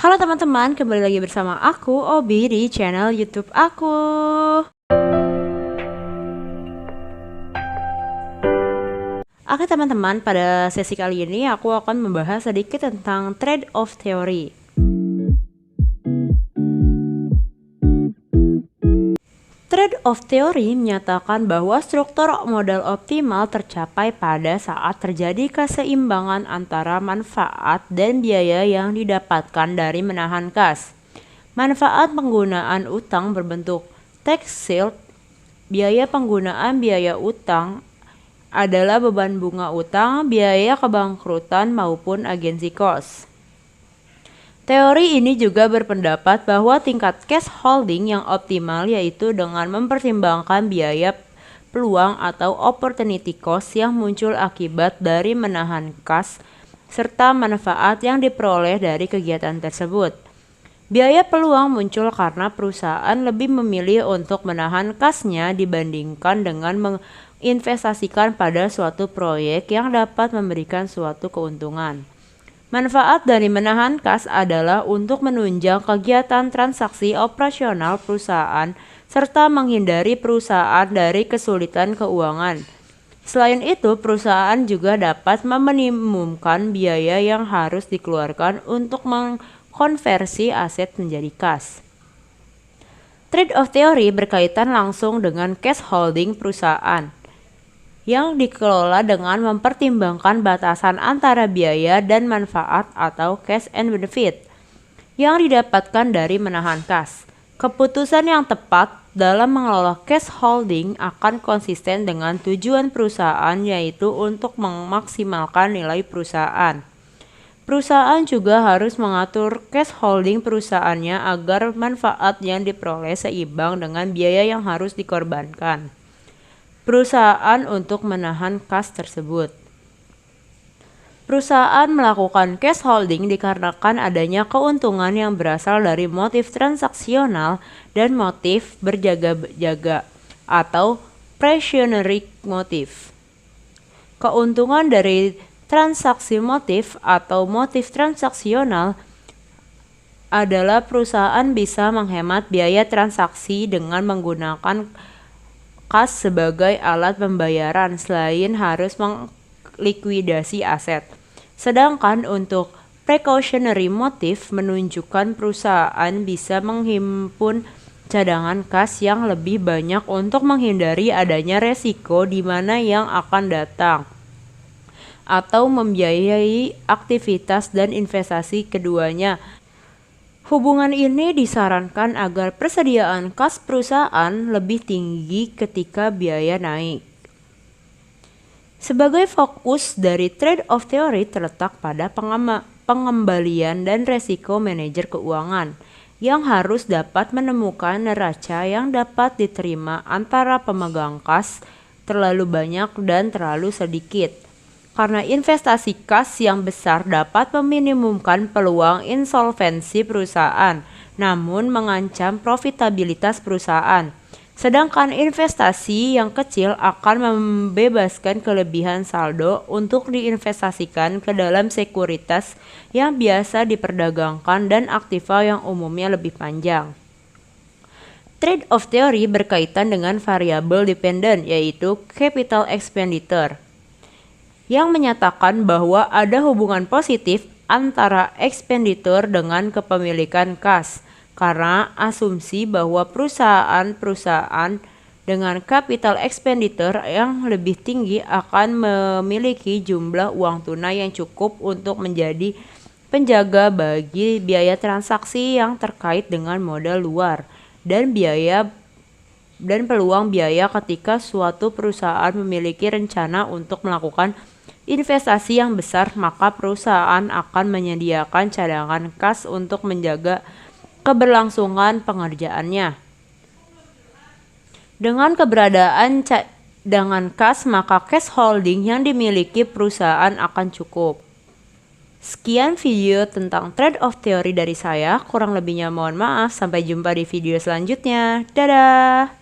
Halo teman-teman, kembali lagi bersama aku, Obi, di channel YouTube aku. Oke teman-teman, pada sesi kali ini aku akan membahas sedikit tentang trade-off theory. Trade-off theory menyatakan bahwa struktur modal optimal tercapai pada saat terjadi keseimbangan antara manfaat dan biaya yang didapatkan dari menahan kas. Manfaat penggunaan utang berbentuk tax shield. Biaya penggunaan biaya utang adalah beban bunga utang, biaya kebangkrutan maupun agency cost. Teori ini juga berpendapat bahwa tingkat cash holding yang optimal yaitu dengan mempertimbangkan biaya peluang atau opportunity cost yang muncul akibat dari menahan kas serta manfaat yang diperoleh dari kegiatan tersebut. Biaya peluang muncul karena perusahaan lebih memilih untuk menahan kasnya dibandingkan dengan menginvestasikan pada suatu proyek yang dapat memberikan suatu keuntungan. Manfaat dari menahan kas adalah untuk menunjang kegiatan transaksi operasional perusahaan serta menghindari perusahaan dari kesulitan keuangan. Selain itu, perusahaan juga dapat meminimumkan biaya yang harus dikeluarkan untuk mengkonversi aset menjadi kas. Trade-off theory berkaitan langsung dengan cash holding perusahaan yang dikelola dengan mempertimbangkan batasan antara biaya dan manfaat atau cash and benefit yang didapatkan dari menahan kas. Keputusan yang tepat dalam mengelola cash holding akan konsisten dengan tujuan perusahaan, yaitu untuk memaksimalkan nilai perusahaan. Perusahaan juga harus mengatur cash holding perusahaannya agar manfaat yang diperoleh seimbang dengan biaya yang harus dikorbankan perusahaan untuk menahan kas tersebut. Perusahaan melakukan cash holding dikarenakan adanya keuntungan yang berasal dari motif transaksional dan motif berjaga-jaga atau precautionary motif. Keuntungan dari transaksi motif atau motif transaksional adalah perusahaan bisa menghemat biaya transaksi dengan menggunakan kas sebagai alat pembayaran selain harus melikuidasi aset. Sedangkan untuk precautionary motif menunjukkan perusahaan bisa menghimpun cadangan kas yang lebih banyak untuk menghindari adanya resiko di mana yang akan datang atau membiayai aktivitas dan investasi keduanya. Hubungan ini disarankan agar persediaan kas perusahaan lebih tinggi ketika biaya naik. Sebagai fokus dari trade-off theory terletak pada pengembalian dan resiko manajer keuangan yang harus dapat menemukan neraca yang dapat diterima antara pemegang kas terlalu banyak dan terlalu sedikit. Karena investasi kas yang besar dapat meminimumkan peluang insolvensi perusahaan, namun mengancam profitabilitas perusahaan. Sedangkan investasi yang kecil akan membebaskan kelebihan saldo untuk diinvestasikan ke dalam sekuritas yang biasa diperdagangkan dan aktiva yang umumnya lebih panjang. Trade-off theory berkaitan dengan variable dependent, yaitu capital expenditure, yang menyatakan bahwa ada hubungan positif antara ekspenditur dengan kepemilikan kas, karena asumsi bahwa perusahaan dengan capital expenditure yang lebih tinggi akan memiliki jumlah uang tunai yang cukup untuk menjadi penjaga bagi biaya transaksi yang terkait dengan modal luar dan peluang biaya ketika suatu perusahaan memiliki rencana untuk melakukan investasi yang besar, maka perusahaan akan menyediakan cadangan kas untuk menjaga keberlangsungan pengerjaannya. Dengan keberadaan cadangan kas, maka cash holding yang dimiliki perusahaan akan cukup. Sekian video tentang trade-off theory dari saya, kurang lebihnya mohon maaf, sampai jumpa di video selanjutnya. Dadah!